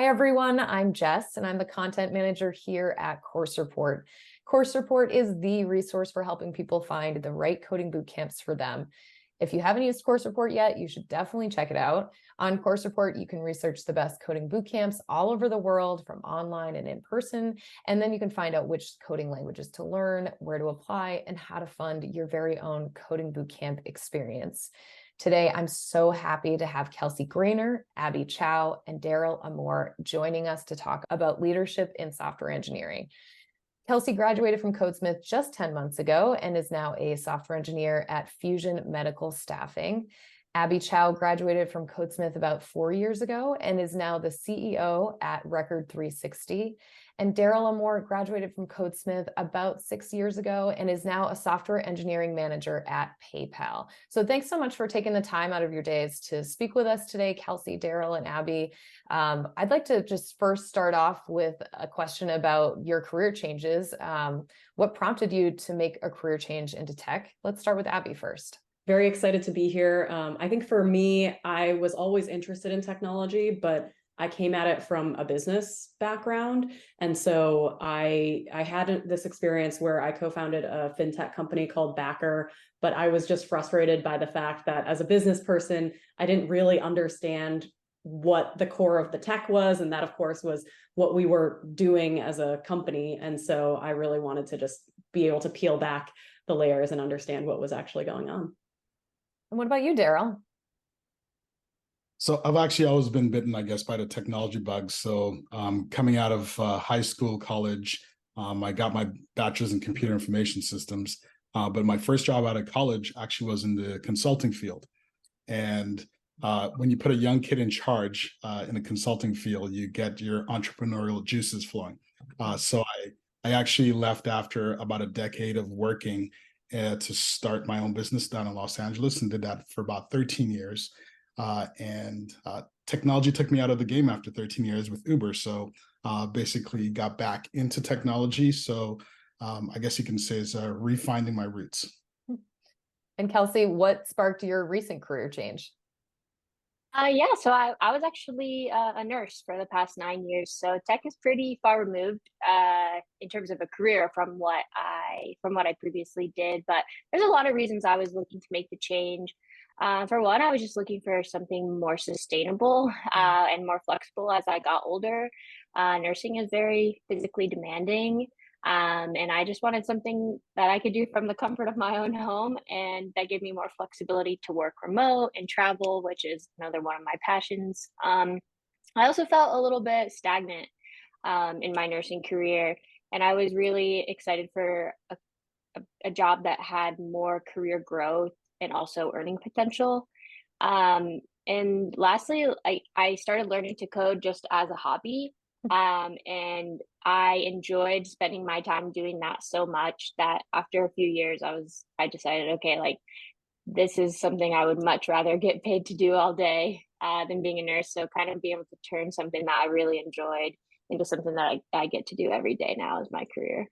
everyone, I'm Jess, and I'm the content manager here at Course Report. Course Report is the resource for helping people find the right coding boot camps for them. If you haven't used Course Report yet, you should definitely check it out. On Course Report, you can research the best coding boot camps all over the world, from online and in person, and then you can find out which coding languages to learn, where to apply, and how to fund your very own coding boot camp experience. Today, I'm so happy to have Kelsey Graner, Chao, and Darryl Amour joining us to talk about leadership in software engineering. Kelsey graduated from Codesmith just 10 months ago and is now a software engineer at Fusion Medical Staffing. Chao graduated from Codesmith about 4 years ago and is now the CEO at Record 360. And Darryl Amour graduated from Codesmith about 6 years ago and is now a software engineering manager at PayPal. So thanks so much for taking the time out of your days to speak with us today, Kelsey, Darryl, and Abby. I'd like to just first start off with a question about your career changes. What prompted you to make a career change into tech? Let's start with Abby first. Very excited to be here. I think for me, I was always interested in technology, but I came at it from a business background. And so I had this experience where I co-founded a fintech company called Backer, but I was just frustrated by the fact that as a business person, I didn't really understand what the core of the tech was. And that, of course, was what we were doing as a company. And so I really wanted to just be able to peel back the layers and understand what was actually going on. And what about you, Darryl? So I've actually always been bitten, I guess, by the technology bug. So coming out of high school, college, I got my bachelor's in computer information systems. But my first job out of college actually was in the consulting field. And when you put a young kid in charge in a consulting field, you get your entrepreneurial juices flowing. So I actually left after about a decade of working to start my own business down in Los Angeles, and did that for about 13 years. And technology took me out of the game after 13 years with Uber. So basically got back into technology. So I guess you can say it's refinding my roots. And Kelsey, what sparked your recent career change? So I was actually a nurse for the past 9 years. So tech is pretty far removed in terms of a career from what I previously did. But there's a lot of reasons I was looking to make the change. For one, I was just looking for something more sustainable and more flexible as I got older. Nursing is very physically demanding. And I just wanted something that I could do from the comfort of my own home, and that gave me more flexibility to work remote and travel, which is another one of my passions. I also felt a little bit stagnant in my nursing career, and I was really excited for a job that had more career growth and also earning potential. And lastly, I started learning to code just as a hobby. And I enjoyed spending my time doing that so much that after a few years, I decided, okay, like this is something I would much rather get paid to do all day than being a nurse. So kind of being able to turn something that I really enjoyed into something that I get to do every day now as my career.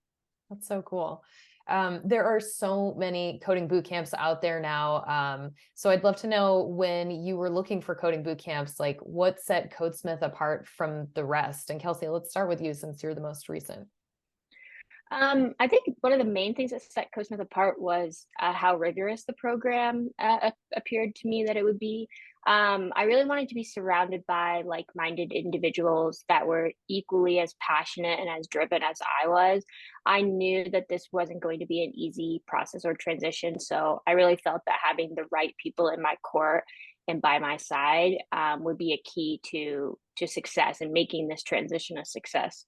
That's so cool. There are so many coding boot camps out there now. So I'd love to know, when you were looking for coding boot camps, like what set Codesmith apart from the rest? And Kelsey, let's start with you since you're the most recent. I think one of the main things that set Codesmith apart was how rigorous the program appeared to me that it would be. I really wanted to be surrounded by like-minded individuals that were equally as passionate and as driven as I was. I knew that this wasn't going to be an easy process or transition, so I really felt that having the right people in my court and by my side would be a key to success and making this transition a success.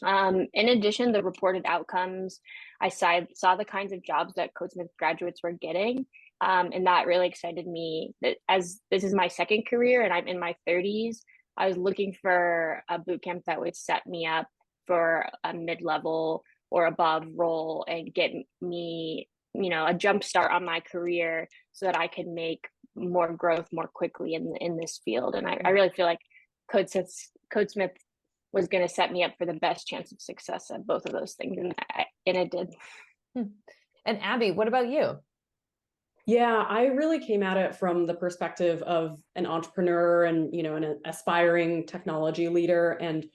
In addition, the reported outcomes, I saw the kinds of jobs that Codesmith graduates were getting. And that really excited me. That as this is my second career and I'm in my 30s, I was looking for a boot camp that would set me up for a mid-level or above role and get me, a jump start on my career so that I could make more growth more quickly in this field. And I really feel like Codesmith was going to set me up for the best chance of success at both of those things. And it did. And Abby, what about you? Yeah, I really came at it from the perspective of an entrepreneur and, an aspiring technology leader. And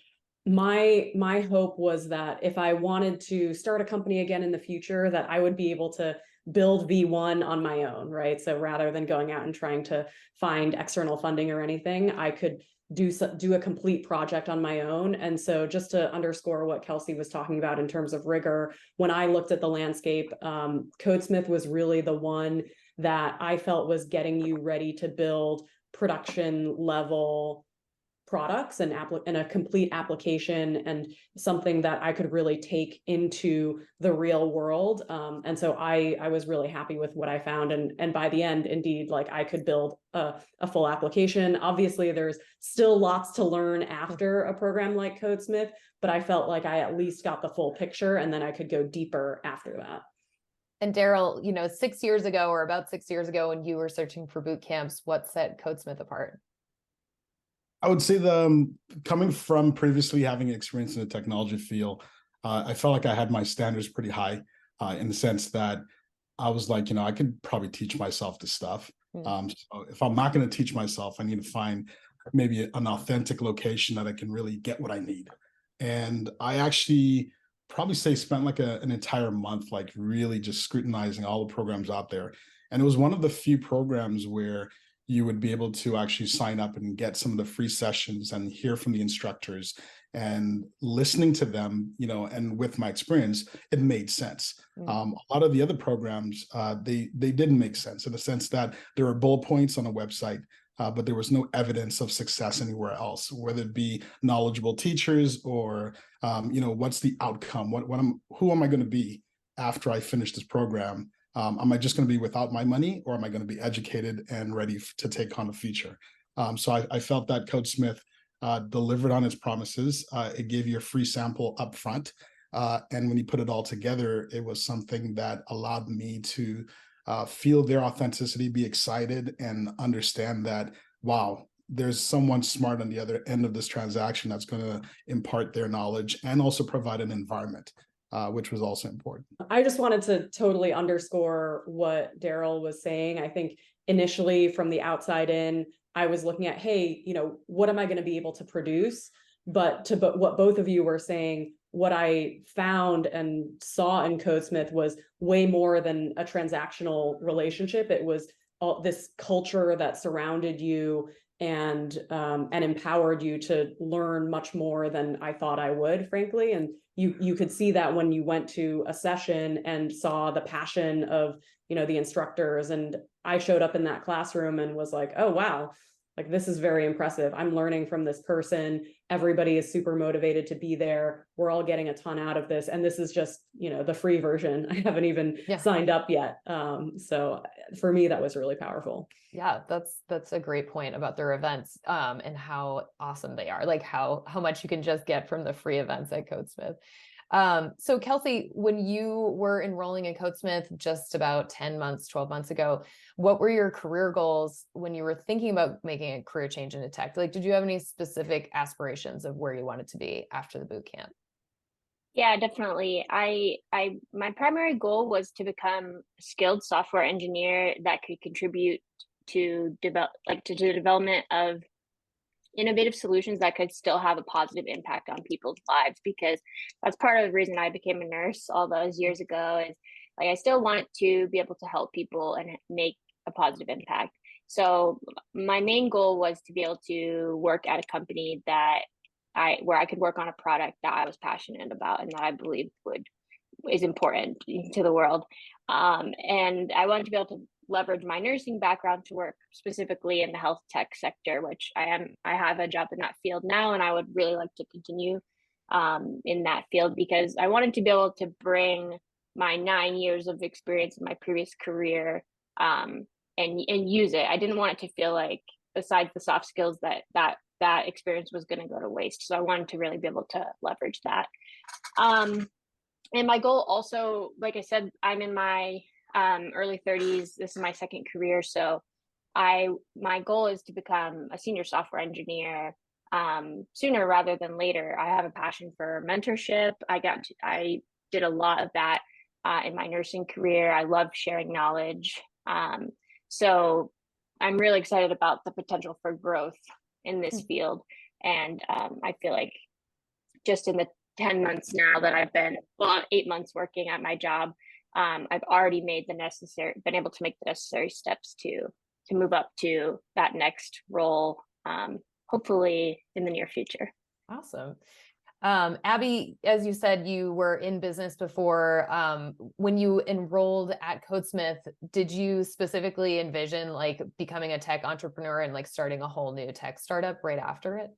my hope was that if I wanted to start a company again in the future, that I would be able to build V1 on my own, right? So rather than going out and trying to find external funding or anything, I could do a complete project on my own. And so just to underscore what Kelsey was talking about in terms of rigor, when I looked at the landscape, Codesmith was really the one that I felt was getting you ready to build production level products and a complete application and something that I could really take into the real world. And so I was really happy with what I found. And by the end, indeed, like I could build a full application. Obviously, there's still lots to learn after a program like Codesmith, but I felt like I at least got the full picture and then I could go deeper after that. And Darryl, 6 years ago or about 6 years ago when you were searching for boot camps, what set Codesmith apart? I would say coming from previously having experience in the technology field, I felt like I had my standards pretty high in the sense that I was like, I could probably teach myself this stuff. So if I'm not going to teach myself, I need to find maybe an authentic location that I can really get what I need. And I actually probably spent like an entire month, like really just scrutinizing all the programs out there. And it was one of the few programs where you would be able to actually sign up and get some of the free sessions and hear from the instructors and listening to them, and with my experience, it made sense. A lot of the other programs, they didn't make sense in the sense that there were bullet points on a website, but there was no evidence of success anywhere else, whether it be knowledgeable teachers or, what's the outcome? Who am I going to be after I finish this program? Am I just going to be without my money, or am I going to be educated and ready to take on the future? So I felt that Codesmith delivered on its promises. It gave you a free sample up front. And when you put it all together, it was something that allowed me to feel their authenticity, be excited, and understand that, wow, there's someone smart on the other end of this transaction that's going to impart their knowledge and also provide an environment. Which was also important. I just wanted to totally underscore what Darryl was saying. I think initially from the outside in, I was looking at, hey, what am I going to be able to produce? But what both of you were saying, what I found and saw in Codesmith was way more than a transactional relationship. It was all this culture that surrounded you and empowered you to learn much more than I thought I would, frankly. And you could see that when you went to a session and saw the passion of, the instructors. And I showed up in that classroom and was like, oh, wow, like this is very impressive. I'm learning from this person. Everybody is super motivated to be there. We're all getting a ton out of this. And this is just, the free version. I haven't even signed up yet. So for me, that was really powerful. Yeah, that's a great point about their events and how awesome they are, like how much you can just get from the free events at Codesmith. So Kelsey, when you were enrolling in Codesmith just about 10 months, 12 months ago, what were your career goals when you were thinking about making a career change into tech? Like, did you have any specific aspirations of where you wanted to be after the boot camp? Yeah, definitely. My primary goal was to become a skilled software engineer that could contribute to the development of innovative solutions that could still have a positive impact on people's lives, because that's part of the reason I became a nurse all those years ago. Is like I still want to be able to help people and make a positive impact. So my main goal was to be able to work at a company where I could work on a product that I was passionate about and that I believe is important to the world. And I wanted to be able to leverage my nursing background to work specifically in the health tech sector, which I have a job in that field now, and I would really like to continue in that field, because I wanted to be able to bring my 9 years of experience in my previous career and use it. I didn't want it to feel like, besides the soft skills, that experience was going to go to waste. So I wanted to really be able to leverage that. And my goal also, like I said, I'm in my early 30s. This is my second career. So my goal is to become a senior software engineer sooner rather than later. I have a passion for mentorship. I did a lot of that in my nursing career. I love sharing knowledge. So I'm really excited about the potential for growth in this field. And I feel like just in the 10 months now that I've been, well, 8 months working at my job, I've already been able to make the necessary steps to move up to that next role, hopefully in the near future. Awesome. Abby, as you said, you were in business before. When you enrolled at Codesmith, did you specifically envision like becoming a tech entrepreneur and like starting a whole new tech startup right after it?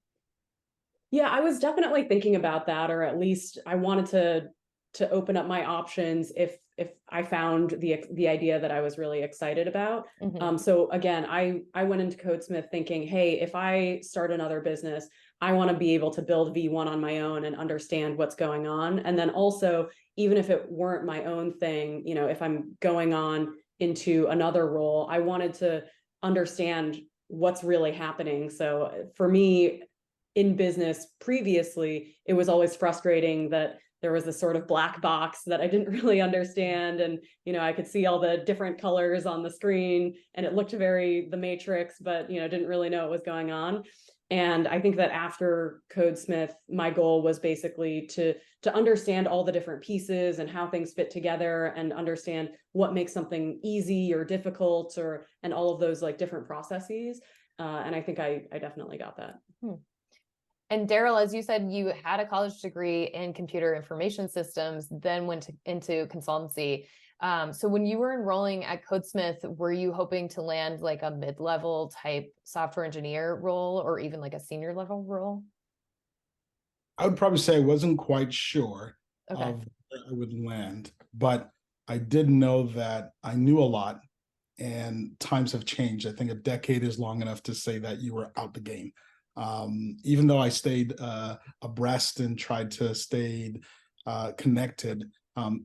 Yeah, I was definitely thinking about that, or at least I wanted to open up my options if I found the idea that I was really excited about. So again, I went into Codesmith thinking, hey, if I start another business, I want to be able to build V1 on my own and understand what's going on. And then also, even if it weren't my own thing, you know, if I'm going on into another role, I wanted to understand what's really happening. So for me, in business previously, it was always frustrating that there was this sort of black box that I didn't really understand. And, you know, I could see all the different colors on the screen and it looked very the Matrix, but, you know, didn't really know what was going on. And I think that after Codesmith, my goal was basically to understand all the different pieces and how things fit together and understand what makes something easy or difficult and all of those like different processes. And I think I definitely got that. And Darryl, as you said, you had a college degree in computer information systems, then went into consultancy. So when you were enrolling at Codesmith, were you hoping to land like a mid-level type software engineer role or even like a senior level role? I would probably say I wasn't quite sure Okay. of where I would land, but I did know that I knew a lot and times have changed. I think a decade is long enough to say that you were out the game. Even though I stayed abreast and tried to stay connected,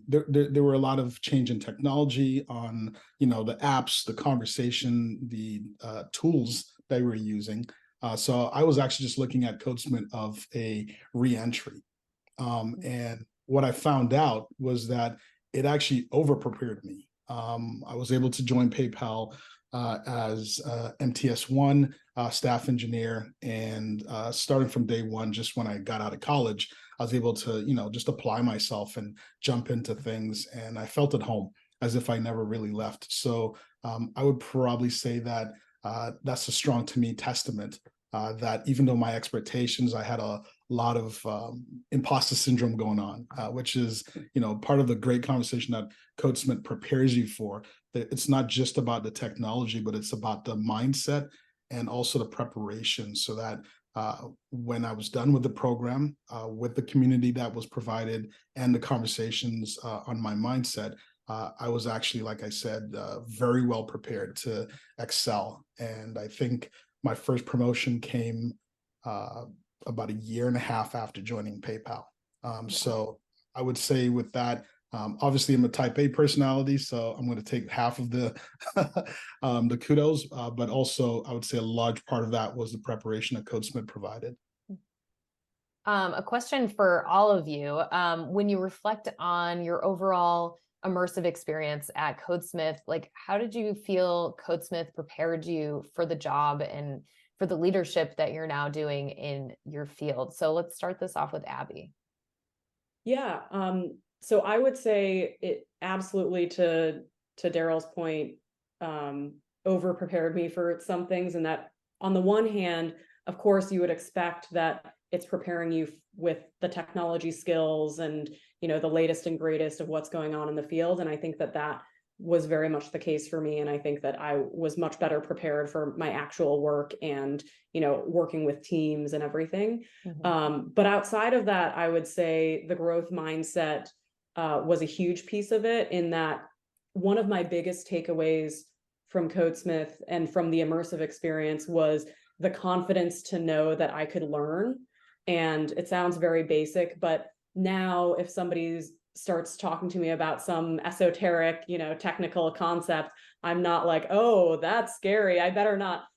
there were a lot of change in technology on, you know, the apps, the conversation, the tools they were using. So I was actually just looking at Codesmith of a re-entry. And what I found out was that it actually over-prepared me. I was able to join PayPal as MTS1 staff engineer, and starting from day one, just when I got out of college, I was able to, you know, just apply myself and jump into things, and I felt at home as if I never really left. So I would probably say that that's a strong, to me, testament that even though my expectations, I had a lot of imposter syndrome going on, which is, you know, part of the great conversation that Codesmith prepares you for. That it's not just about the technology, but it's about the mindset and also the preparation, so that when I was done with the program, with the community that was provided and the conversations on my mindset, I was actually, like I said, very well prepared to excel. And I think my first promotion came about a year and a half after joining PayPal. So I would say with that, obviously I'm a type A personality, so I'm going to take half of the the kudos, but also I would say a large part of that was the preparation that Codesmith provided. A question for all of you. When you reflect on your overall immersive experience at Codesmith, like how did you feel Codesmith prepared you for the job and for the leadership that you're now doing in your field? So let's start this off with Abby. Yeah, so I would say it absolutely, to Darryl's point, over prepared me for some things, and that on the one hand, of course, you would expect that it's preparing you with the technology skills and, you know, the latest and greatest of what's going on in the field. And I think that that was very much the case for me. And I think that I was much better prepared for my actual work and, you know, working with teams and everything. But outside of that, I would say the growth mindset was a huge piece of it, in that one of my biggest takeaways from Codesmith and from the immersive experience was the confidence to know that I could learn. And it sounds very basic, but now if somebody starts talking to me about some esoteric, you know, technical concept, I'm not like, oh, that's scary, I better not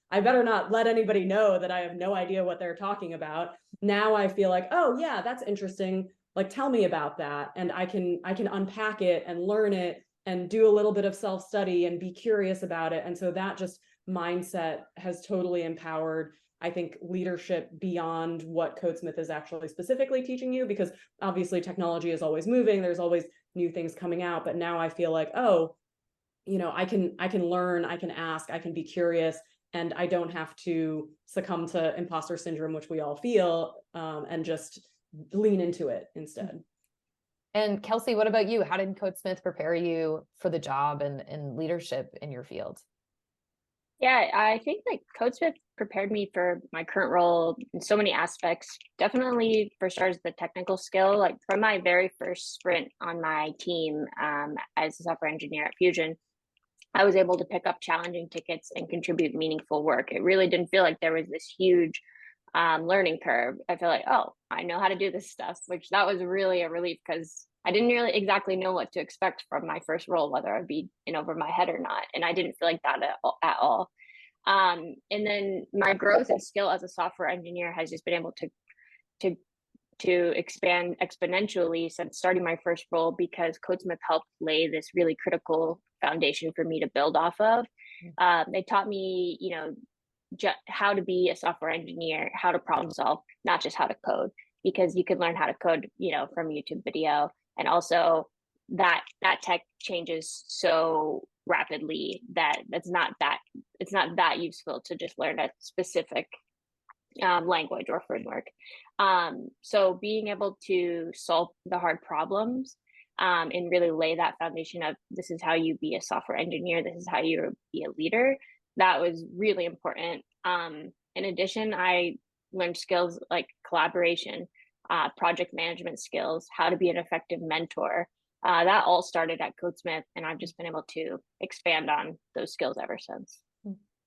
let anybody know that I have no idea what they're talking about. Now I feel like, oh yeah, that's interesting, like tell me about that, and I can unpack it and learn it and do a little bit of self-study and be curious about it. And so that just mindset has totally empowered, I think, leadership beyond what Codesmith is actually specifically teaching you, because obviously technology is always moving. There's always new things coming out. But now I feel like, oh, you know, I can learn, I can ask, I can be curious, and I don't have to succumb to imposter syndrome, which we all feel, and just lean into it instead. And Kelsey, what about you? How did Codesmith prepare you for the job and leadership in your field? Yeah, I think like Codesmith prepared me for my current role in so many aspects. Definitely, for starters, the technical skill. Like from my very first sprint on my team as a software engineer at Fusion, I was able to pick up challenging tickets and contribute meaningful work. It really didn't feel like there was this huge learning curve. I feel like, oh, I know how to do this stuff, which that was really a relief because I didn't really exactly know what to expect from my first role, whether I'd be in over my head or not. And I didn't feel like that at all. And then my growth and skill as a software engineer has just been able to expand exponentially since starting my first role, because Codesmith helped lay this really critical foundation for me to build off of. They taught me, you know, how to be a software engineer, how to problem solve, not just how to code, because you could learn how to code, you know, from YouTube video. And also that tech changes so rapidly that it's not that useful to just learn a specific language or framework. So being able to solve the hard problems and really lay that foundation of this is how you be a software engineer, this is how you be a leader, that was really important. In addition, I learned skills like collaboration, project management skills, how to be an effective mentor. That all started at Codesmith, and I've just been able to expand on those skills ever since.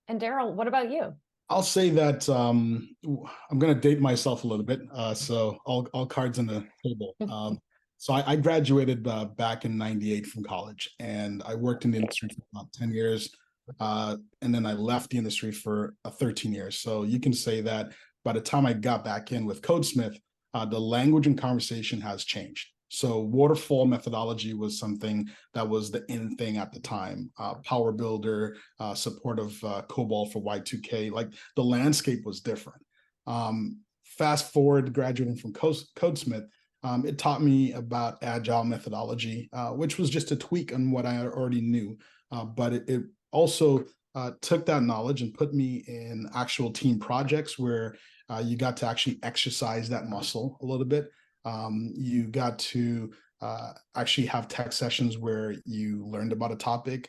And Darryl, what about you? I'll say that I'm going to date myself a little bit. So all cards on the table. So I graduated back in '98 from college, and I worked in the industry for about 10 years. And then I left the industry for 13 years. So you can say that by the time I got back in with Codesmith, the language and conversation has changed. So waterfall methodology was something that was the in thing at the time. Power Builder, support of COBOL for Y2K, like the landscape was different. Fast forward, graduating from Codesmith, it taught me about agile methodology, which was just a tweak on what I already knew. But it also took that knowledge and put me in actual team projects where you got to actually exercise that muscle a little bit. You got to actually have tech sessions where you learned about a topic,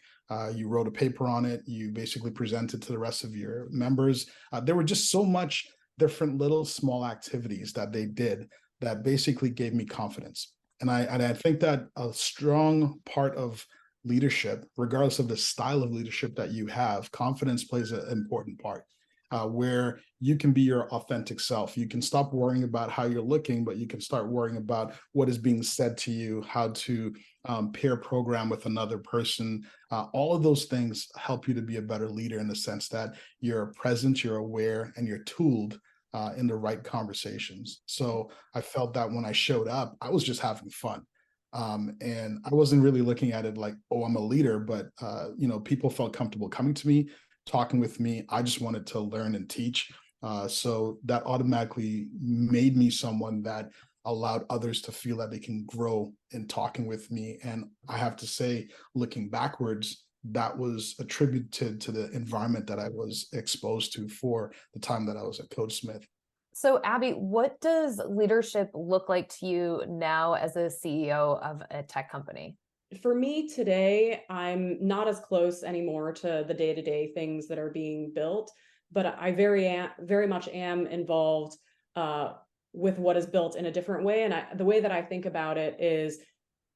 you wrote a paper on it, you basically presented to the rest of your members. There were just so much different little small activities that they did that basically gave me confidence. And I think that a strong part of leadership, regardless of the style of leadership that you have, confidence plays an important part. Where you can be your authentic self. You can stop worrying about how you're looking, but you can start worrying about what is being said to you, how to pair program with another person. All of those things help you to be a better leader in the sense that you're present, you're aware, and you're tooled in the right conversations. So I felt that when I showed up, I was just having fun. And I wasn't really looking at it like, oh, I'm a leader, but people felt comfortable coming to me, talking with me. I just wanted to learn and teach. So that automatically made me someone that allowed others to feel that they can grow in talking with me. And I have to say, looking backwards, that was attributed to the environment that I was exposed to for the time that I was at Codesmith. So Abby, what does leadership look like to you now as a CEO of a tech company? For me today, I'm not as close anymore to the day-to-day things that are being built, but I very much am involved with what is built in a different way. And the way that I think about it is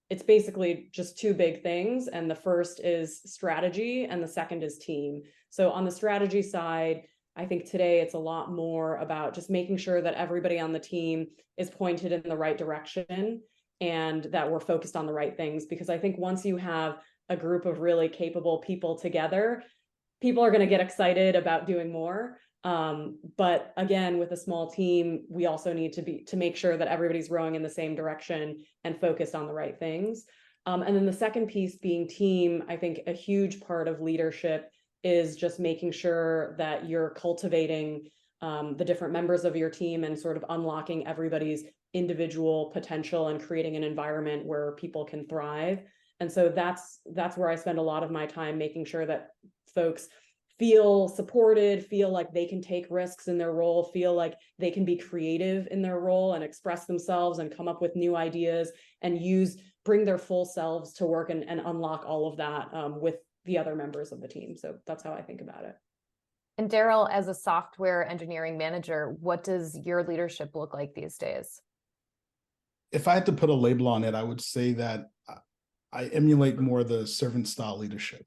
it's basically just two big things. And the first is strategy and the second is team. So on the strategy side, I think today it's a lot more about just making sure that everybody on the team is pointed in the right direction and that we're focused on the right things. Because I think once you have a group of really capable people together, people are going to get excited about doing more. But again, with a small team, we also need to make sure that everybody's rowing in the same direction and focused on the right things. And then the second piece being team. I think a huge part of leadership is just making sure that you're cultivating the different members of your team and sort of unlocking everybody's individual potential and creating an environment where people can thrive. And so that's where I spend a lot of my time, making sure that folks feel supported, feel like they can take risks in their role, feel like they can be creative in their role and express themselves and come up with new ideas and bring their full selves to work and unlock all of that with the other members of the team. So that's how I think about it. And Darryl, as a software engineering manager, what does your leadership look like these days? If I had to put a label on it, I would say that I emulate more the servant style leadership.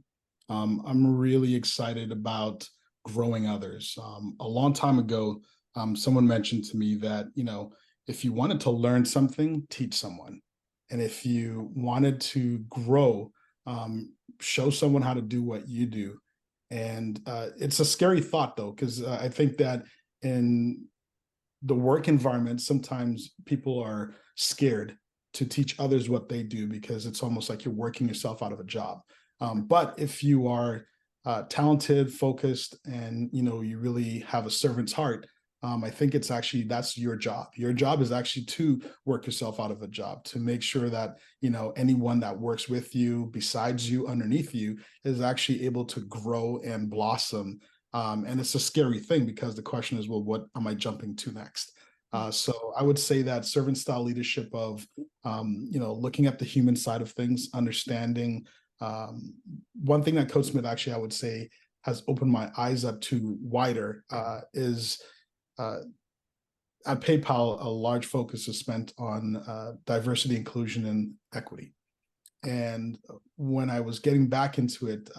I'm really excited about growing others. A long time ago, someone mentioned to me that, if you wanted to learn something, teach someone. And if you wanted to grow, show someone how to do what you do. And it's a scary thought, though, because I think that in the work environment, sometimes people are scared to teach others what they do because it's almost like you're working yourself out of a job. But if you are talented, focused, and you really have a servant's heart, I think that's your job. Your job is actually to work yourself out of a job, to make sure that anyone that works with you, besides you, underneath you, is actually able to grow and blossom. And it's a scary thing because the question is, well, what am I jumping to next? So I would say that servant style leadership of looking at the human side of things, understanding. One thing that Codesmith actually, I would say, has opened my eyes up to wider is at PayPal, a large focus is spent on diversity, inclusion, and equity. And when I was getting back into it,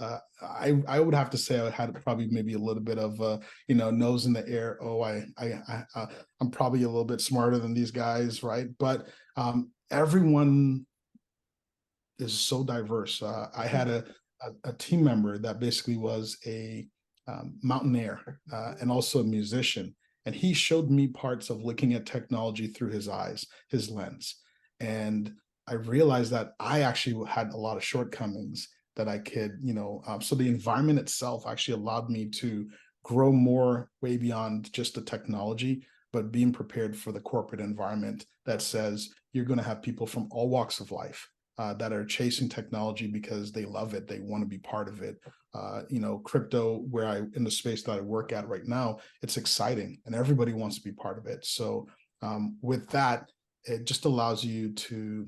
I would have to say I had probably maybe a little bit of nose in the air. Oh, I'm probably a little bit smarter than these guys, right? But everyone is so diverse. I had a team member that basically was a mountaineer and also a musician. And he showed me parts of looking at technology through his eyes, his lens. And I realized that I actually had a lot of shortcomings that I could, so the environment itself actually allowed me to grow more way beyond just the technology, but being prepared for the corporate environment that says you're going to have people from all walks of life that are chasing technology because they love it. They want to be part of it. Crypto, in the space that I work at right now, it's exciting and everybody wants to be part of it. So with that, it just allows you to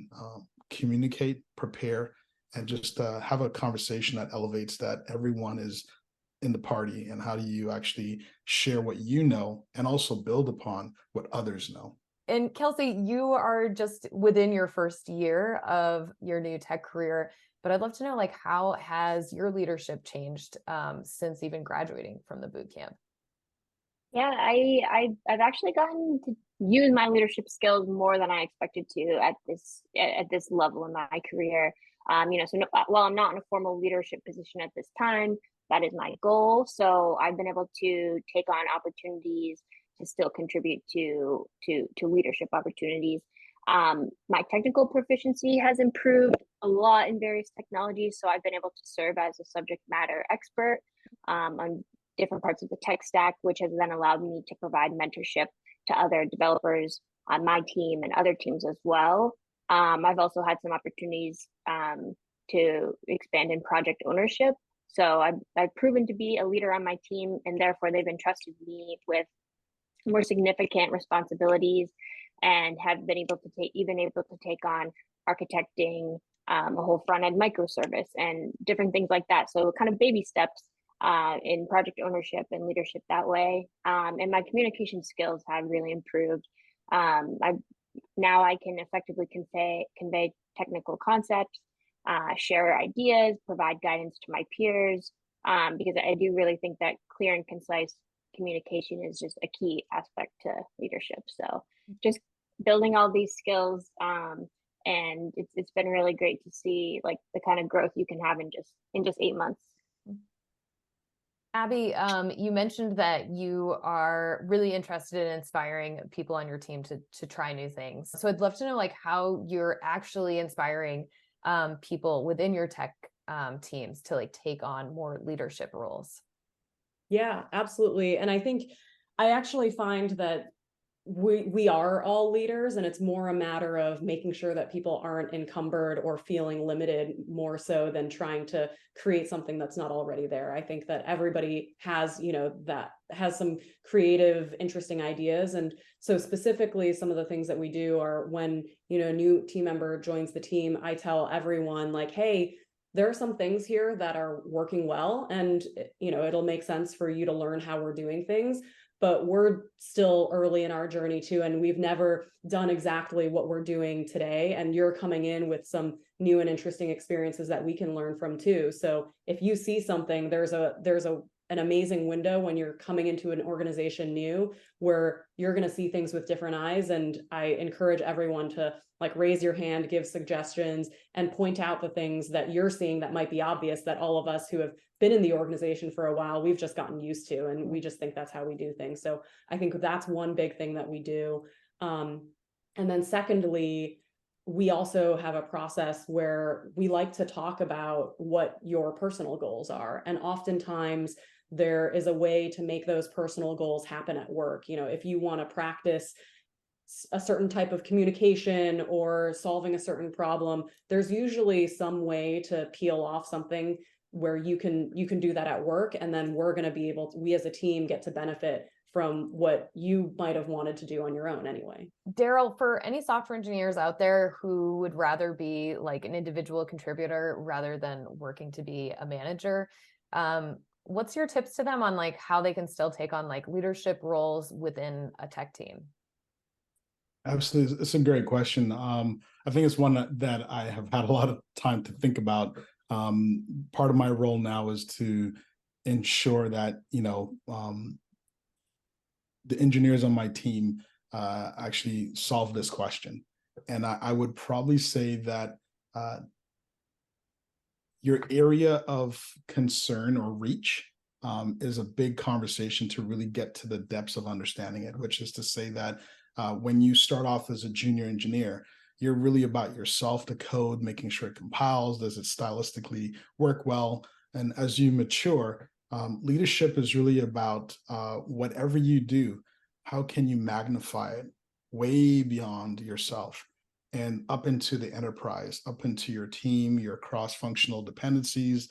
communicate, prepare, and just have a conversation that elevates that everyone is in the party. And how do you actually share what you know and also build upon what others know? And Kelsey, you are just within your first year of your new tech career, but I'd love to know, how has your leadership changed since even graduating from the boot camp? Yeah, I've actually gotten to use my leadership skills more than I expected to at this level in my career. While I'm not in a formal leadership position at this time, that is my goal. So I've been able to take on opportunities to still contribute to leadership opportunities. My technical proficiency has improved a lot in various technologies, so I've been able to serve as a subject matter expert on different parts of the tech stack, which has then allowed me to provide mentorship to other developers on my team and other teams as well. I've also had some opportunities to expand in project ownership. So I've proven to be a leader on my team, and therefore they've entrusted me with more significant responsibilities and have been able to take on architecting a whole front end microservice and different things like that. So kind of baby steps in project ownership and leadership that way. And my communication skills have really improved. Now I can effectively convey technical concepts, share ideas, provide guidance to my peers, because I do really think that clear and concise communication is just a key aspect to leadership. So just building all these skills, and it's been really great to see the kind of growth you can have in just 8 months. Abby, you mentioned that you are really interested in inspiring people on your team to try new things. So I'd love to know how you're actually inspiring people within your tech teams to like take on more leadership roles? Yeah, absolutely. And I think I actually find that we are all leaders, and it's more a matter of making sure that people aren't encumbered or feeling limited more so than trying to create something that's not already there. I think that everybody has, that has some creative, interesting ideas. And so specifically, some of the things that we do are when, a new team member joins the team, I tell everyone like, hey, there are some things here that are working well, and it'll make sense for you to learn how we're doing things, but we're still early in our journey too, and we've never done exactly what we're doing today, and you're coming in with some new and interesting experiences that we can learn from too. So if you see something, there's an amazing window when you're coming into an organization new, where you're going to see things with different eyes. And I encourage everyone to like raise your hand, give suggestions, and point out the things that you're seeing that might be obvious, that all of us who have been in the organization for a while, we've just gotten used to, and we just think that's how we do things. So I think that's one big thing that we do. And then secondly, we also have a process where we like to talk about what your personal goals are. And oftentimes there is a way to make those personal goals happen at work. If you want to practice a certain type of communication or solving a certain problem, there's usually some way to peel off something where you can do that at work, and then we're going to be able to, we as a team get to benefit from what you might have wanted to do on your own anyway. Darryl, for any software engineers out there who would rather be like an individual contributor rather than working to be a manager, what's your tips to them on like how they can still take on like leadership roles within a tech team? Absolutely. It's a great question. I think it's one that I have had a lot of time to think about. Part of my role now is to ensure that, the engineers on my team actually solve this question. And I would probably say that your area of concern or reach is a big conversation to really get to the depths of understanding it, which is to say that when you start off as a junior engineer, you're really about yourself, the code, making sure it compiles, does it stylistically work well? And as you mature, leadership is really about whatever you do, how can you magnify it way beyond yourself and up into the enterprise, up into your team, your cross-functional dependencies.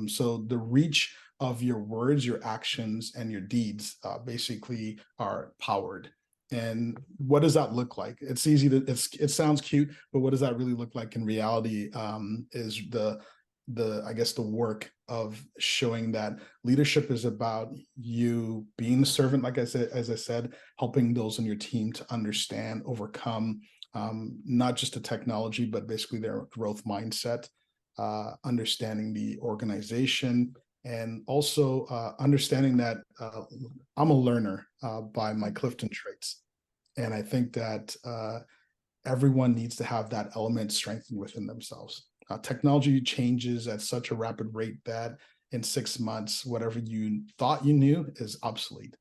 So the reach of your words, your actions, and your deeds basically are powered. And what does that look like? It's easy to, it sounds cute, but what does that really look like in reality is I guess the work of showing that leadership is about you being the servant, like I said, as I said, helping those in your team to understand, overcome, not just the technology, but basically their growth mindset, understanding the organization, and also understanding that I'm a learner by my Clifton traits. And I think that everyone needs to have that element strengthened within themselves. Technology changes at such a rapid rate that in 6 months, whatever you thought you knew is obsolete.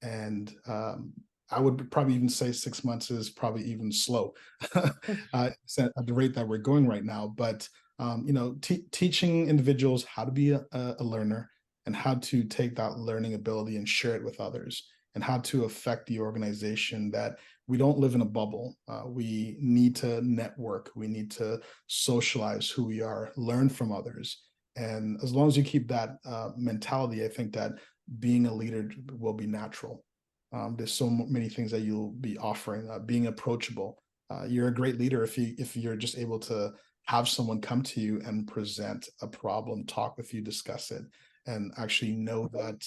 And I would probably even say 6 months is probably even slow at the rate that we're going right now. But teaching individuals how to be a learner and how to take that learning ability and share it with others, and how to affect the organization, that we don't live in a bubble. We need to network. We need to socialize who we are, learn from others. And as long as you keep that mentality, I think that being a leader will be natural. There's so many things that you'll be offering, being approachable. You're a great leader if you're just able to have someone come to you and present a problem, talk with you, discuss it, and actually know that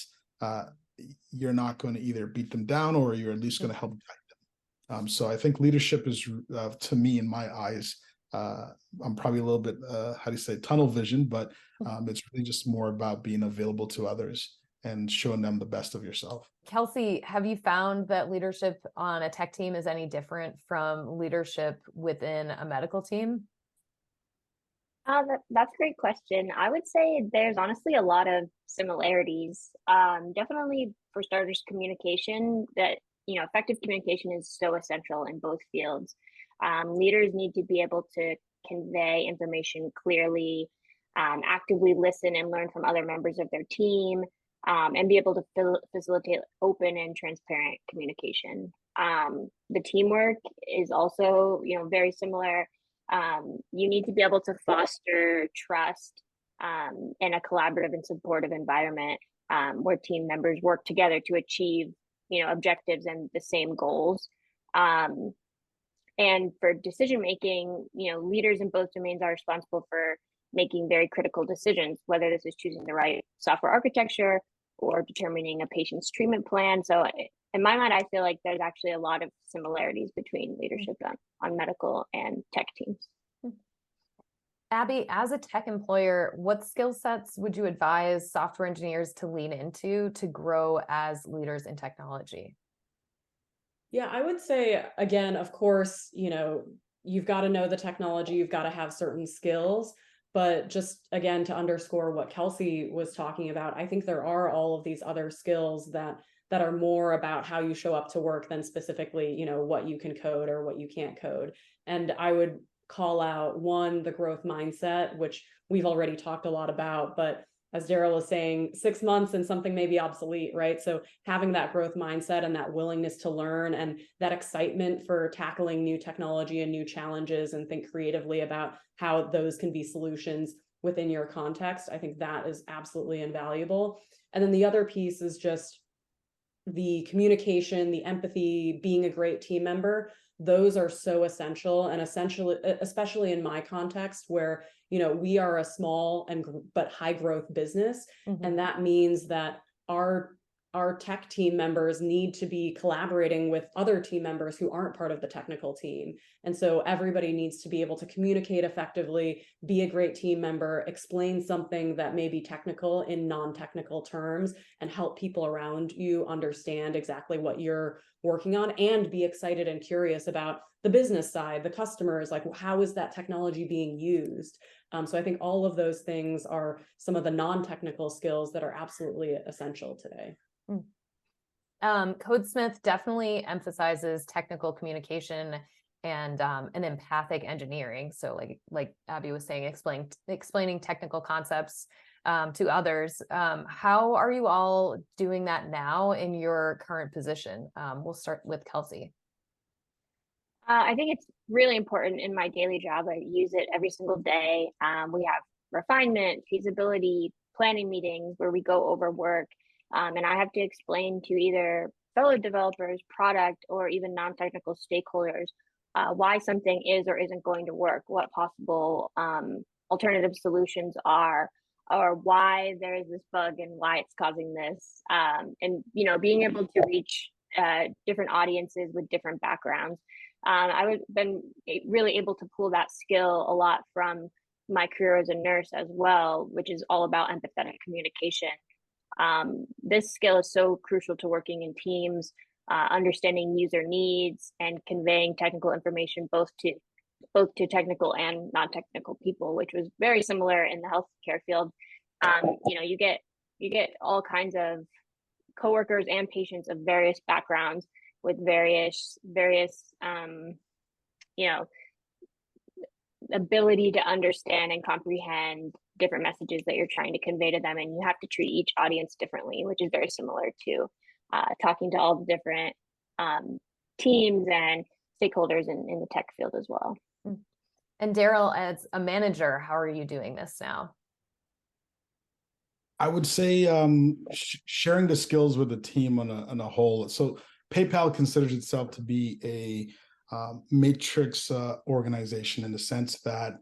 you're not going to either beat them down, or you're at least going to help guide them. So I think leadership is, to me, in my eyes, I'm probably a little bit, how do you say, tunnel vision, but it's really just more about being available to others and showing them the best of yourself. Kelsey, have you found that leadership on a tech team is any different from leadership within a medical team? That's a great question. I would say there's honestly a lot of similarities. Definitely for starters, communication, that, effective communication is so essential in both fields. Leaders need to be able to convey information clearly, actively listen and learn from other members of their team, and be able to facilitate open and transparent communication. The teamwork is also, very similar. You need to be able to foster trust in a collaborative and supportive environment where team members work together to achieve, objectives and the same goals. And for decision making, leaders in both domains are responsible for making very critical decisions, whether this is choosing the right software architecture or determining a patient's treatment plan. So in my mind, I feel like there's actually a lot of similarities between leadership on medical and tech teams. Abby, as a tech employer, what skill sets would you advise software engineers to lean into to grow as leaders in technology? Yeah, I would say, again, of course, you've got to know the technology, you've got to have certain skills. But just again, to underscore what Kelsey was talking about, I think there are all of these other skills that are more about how you show up to work than specifically, what you can code or what you can't code. And I would call out one, the growth mindset, which we've already talked a lot about, but as Darryl is saying, 6 months and something may be obsolete, right? So having that growth mindset and that willingness to learn and that excitement for tackling new technology and new challenges and think creatively about how those can be solutions within your context, I think that is absolutely invaluable. And then the other piece is just the communication, the empathy, being a great team member. Those are so essential, and especially in my context where, we are a small but high growth business. Mm-hmm. And that means that our tech team members need to be collaborating with other team members who aren't part of the technical team. And so everybody needs to be able to communicate effectively, be a great team member, explain something that may be technical in non-technical terms, and help people around you understand exactly what you're working on, and be excited and curious about the business side, the customers, like how is that technology being used? So I think all of those things are some of the non-technical skills that are absolutely essential today. Codesmith definitely emphasizes technical communication and an empathic engineering. So like Abby was saying, explaining technical concepts to others. How are you all doing that now in your current position? We'll start with Kelsey. I think it's really important in my daily job. I use it every single day. We have refinement, feasibility, planning meetings where we go over work. And I have to explain to either fellow developers, product, or even non-technical stakeholders why something is or isn't going to work, what possible alternative solutions are, or why there is this bug and why it's causing this. And, being able to reach different audiences with different backgrounds. I've been really able to pull that skill a lot from my career as a nurse as well, which is all about empathetic communication. This skill is so crucial to working in teams, understanding user needs and conveying technical information both to technical and non-technical people, which was very similar in the healthcare field. You get all kinds of coworkers and patients of various backgrounds with various ability to understand and comprehend different messages that you're trying to convey to them, and you have to treat each audience differently, which is very similar to talking to all the different teams and stakeholders in the tech field as well. And Darryl, as a manager, how are you doing this now? I would say sharing the skills with the team on a whole. So PayPal considers itself to be a matrix organization in the sense that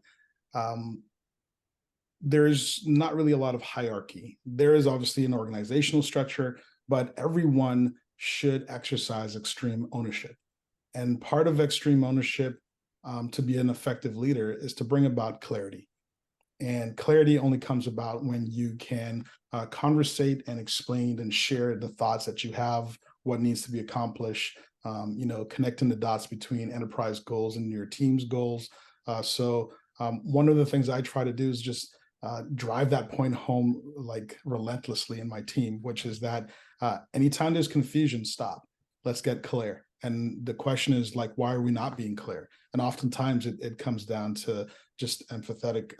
there's not really a lot of hierarchy. There is obviously an organizational structure, but everyone should exercise extreme ownership. And part of extreme ownership to be an effective leader is to bring about clarity. And clarity only comes about when you can conversate and explain and share the thoughts that you have, what needs to be accomplished, connecting the dots between enterprise goals and your team's goals. So one of the things I try to do is just drive that point home like relentlessly in my team, which is that anytime there's confusion, stop. Let's get clear. And the question is like, why are we not being clear? And oftentimes it comes down to just empathetic,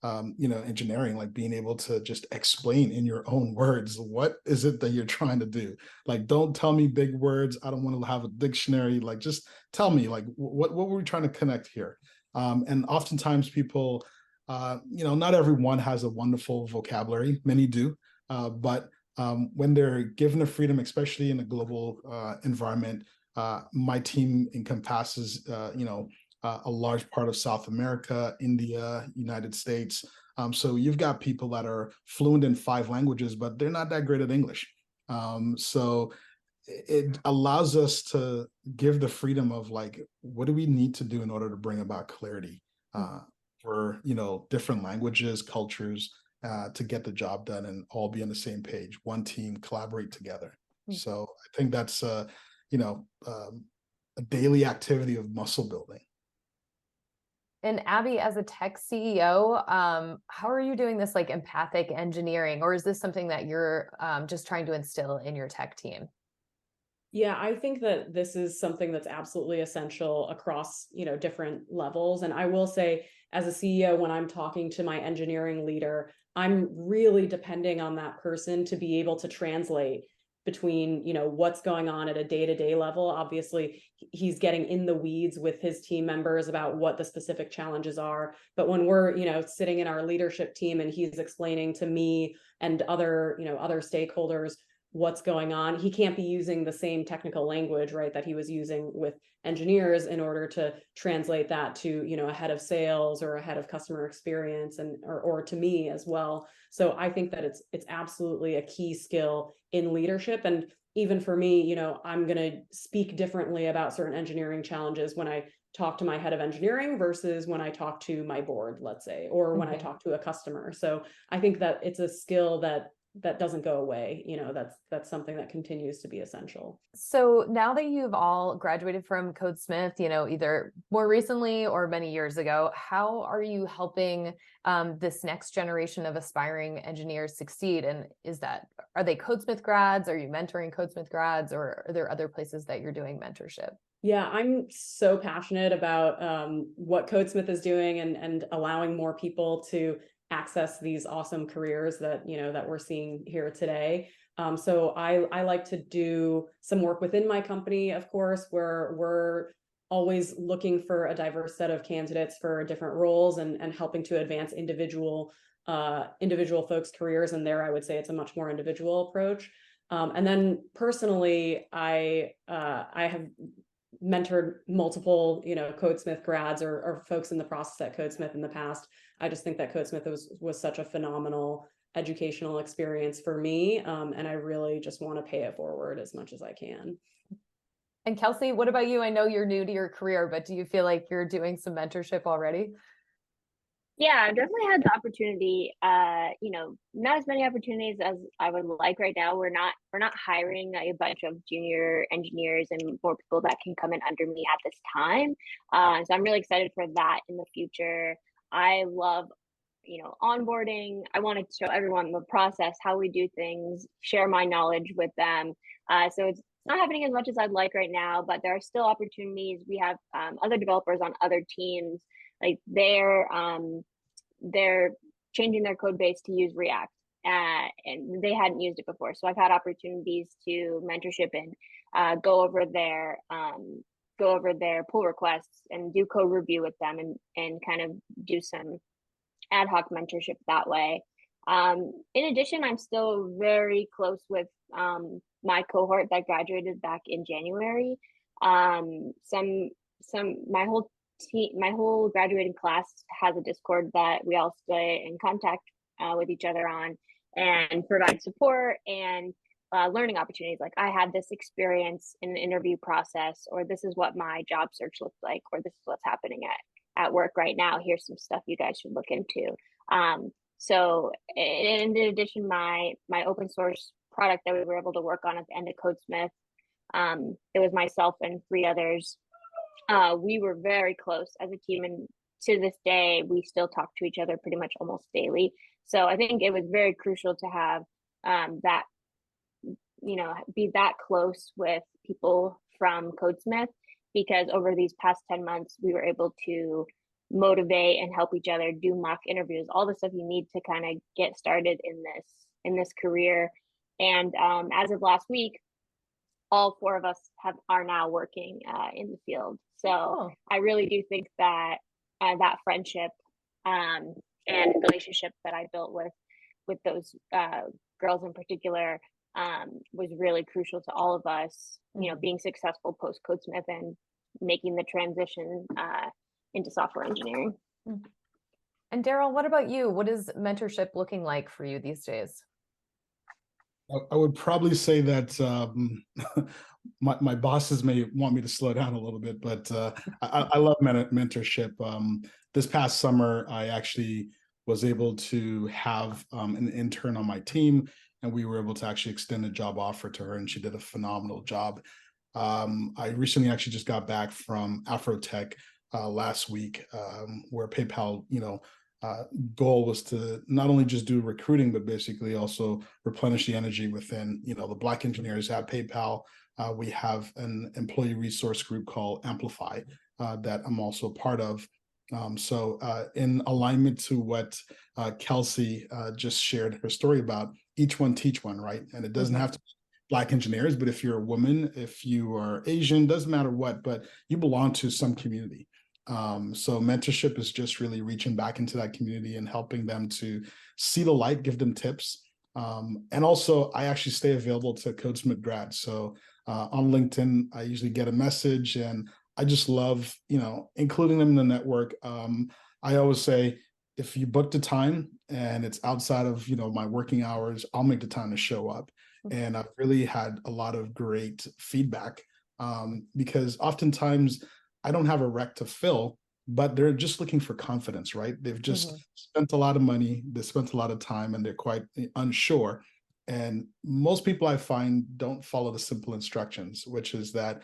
engineering, like being able to just explain in your own words, what is it that you're trying to do? Like, don't tell me big words. I don't want to have a dictionary. Like, just tell me, like, what were we trying to connect here? And oftentimes people, not everyone has a wonderful vocabulary. Many do, but when they're given the freedom, especially in a global environment, my team encompasses, a large part of South America, India, United States. So you've got people that are fluent in 5 languages, but they're not that great at English. So it allows us to give the freedom of like, what do we need to do in order to bring about clarity for, different languages, cultures, to get the job done and all be on the same page, one team, collaborate together. So I think that's, a daily activity of muscle building. And Abby, as a tech CEO, how are you doing this like empathic engineering, or is this something that you're just trying to instill in your tech team? Yeah, I think that this is something that's absolutely essential across, different levels. And I will say, as a CEO, when I'm talking to my engineering leader, I'm really depending on that person to be able to translate between, what's going on at a day-to-day level. Obviously, he's getting in the weeds with his team members about what the specific challenges are. But when we're, sitting in our leadership team and he's explaining to me and other stakeholders what's going on, he can't be using the same technical language, right, that he was using with engineers in order to translate that to, a head of sales or a head of customer experience or to me as well. So I think that it's absolutely a key skill in leadership. And even for me, I'm going to speak differently about certain engineering challenges when I talk to my head of engineering versus when I talk to my board, let's say, or when I talk to a customer. So I think that it's a skill that doesn't go away. That's something that continues to be essential. So now that you've all graduated from Codesmith, either more recently or many years ago, how are you helping this next generation of aspiring engineers succeed? And are they Codesmith grads? Are you mentoring Codesmith grads, or are there other places that you're doing mentorship? Yeah, I'm so passionate about what Codesmith is doing and allowing more people to access these awesome careers that we're seeing here today. So I like to do some work within my company, of course, where we're always looking for a diverse set of candidates for different roles and helping to advance individual folks' careers. And there, I would say it's a much more individual approach. And then personally, I have mentored multiple, Codesmith grads or folks in the process at Codesmith in the past. I just think that Codesmith was such a phenomenal educational experience for me. And I really just want to pay it forward as much as I can. And Kelsey, what about you? I know you're new to your career, but do you feel like you're doing some mentorship already? Yeah, I've definitely had the opportunity, not as many opportunities as I would like right now. We're not hiring a bunch of junior engineers and more people that can come in under me at this time. So I'm really excited for that in the future. I love, onboarding. I want to show everyone the process, how we do things, share my knowledge with them. So it's not happening as much as I'd like right now, but there are still opportunities. We have other developers on other teams. Like they're changing their code base to use React, and they hadn't used it before. So I've had opportunities to mentorship and go over their pull requests and do code review with them and kind of do some ad hoc mentorship that way. In addition, I'm still very close with my cohort that graduated back in January. My whole graduating class has a Discord that we all stay in contact with each other on and provide support and learning opportunities. Like, I had this experience in the interview process, or this is what my job search looked like, or this is what's happening at work right now. Here's some stuff you guys should look into. So in addition, my open source product that we were able to work on at the end of Codesmith, it was myself and 3 others. We were very close as a team, and to this day, we still talk to each other pretty much almost daily. So I think it was very crucial to have that, be that close with people from Codesmith, because over these past 10 months, we were able to motivate and help each other, do mock interviews, all the stuff you need to kind of get started in this career. And as of last week, all four of us are now working in the field. So I really do think that that friendship and relationship that I built with those girls in particular was really crucial to all of us, you know, being successful post Codesmith and making the transition into software engineering. And Darryl, what about you? What is mentorship looking like for you these days? I would probably say that my bosses may want me to slow down a little bit, but I love mentorship. This past summer, I actually was able to have an intern on my team, and we were able to actually extend a job offer to her, and she did a phenomenal job. I recently actually just got back from Afrotech last week, where PayPal, goal was to not only just do recruiting, but basically also replenish the energy within, the Black engineers at PayPal. We have an employee resource group called Amplify that I'm also part of. So in alignment to what Kelsey just shared her story about, each one teach one, right? And it doesn't have to be Black engineers, but if you're a woman, if you are Asian, doesn't matter what, but you belong to some community. So mentorship is just really reaching back into that community and helping them to see the light, give them tips. And also I actually stay available to Codesmith grads. So on LinkedIn, I usually get a message, and I just love, including them in the network. I always say, if you book the time and it's outside of, my working hours, I'll make the time to show up. And I've really had a lot of great feedback because oftentimes I don't have a rec to fill, but they're just looking for confidence, right? They've just spent a lot of money, they spent a lot of time, and they're quite unsure. And most people I find don't follow the simple instructions, which is that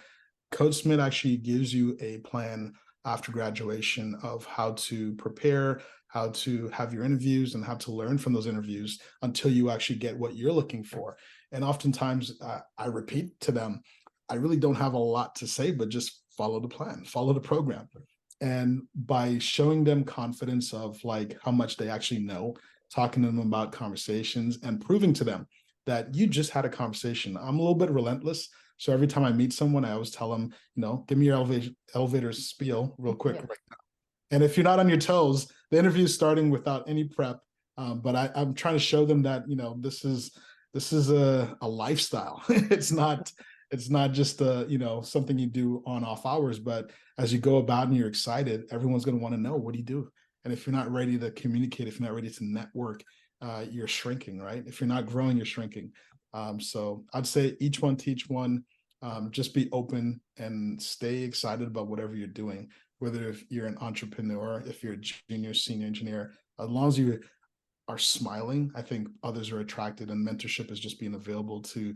Codesmith actually gives you a plan after graduation of how to prepare, how to have your interviews, and how to learn from those interviews until you actually get what you're looking for. And oftentimes I repeat to them, I really don't have a lot to say, but just follow the plan, follow the program. And by showing them confidence of like how much they actually know, talking to them about conversations and proving to them that you just had a conversation. I'm a little bit relentless. So every time I meet someone, I always tell them, give me your elevator spiel real quick right now. And if you're not on your toes, the interview is starting without any prep. But I'm trying to show them that, this is a lifestyle. It's not just something you do on off hours, but as you go about and you're excited, everyone's going to want to know, what do you do? And if you're not ready to communicate, if you're not ready to network, you're shrinking, right? If you're not growing, you're shrinking. So I'd say each one teach one. Just be open and stay excited about whatever you're doing, whether if you're an entrepreneur, if you're a junior, senior engineer, as long as you are smiling, I think others are attracted, and mentorship is just being available to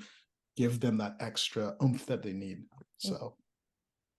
give them that extra oomph that they need. So,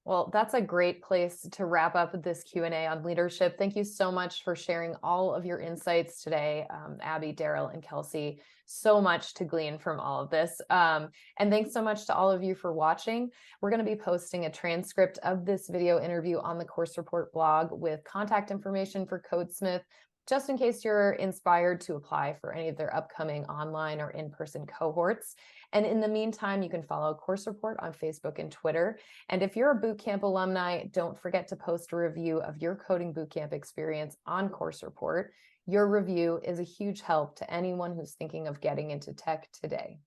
well, that's a great place to wrap up this Q&A on leadership. Thank you so much for sharing all of your insights today, Abby, Darryl, and Kelsey. So much to glean from all of this. And thanks so much to all of you for watching. We're going to be posting a transcript of this video interview on the Course Report blog with contact information for Codesmith, just in case you're inspired to apply for any of their upcoming online or in-person cohorts. And in the meantime, you can follow Course Report on Facebook and Twitter. And if you're a bootcamp alumni, don't forget to post a review of your coding bootcamp experience on Course Report. Your review is a huge help to anyone who's thinking of getting into tech today.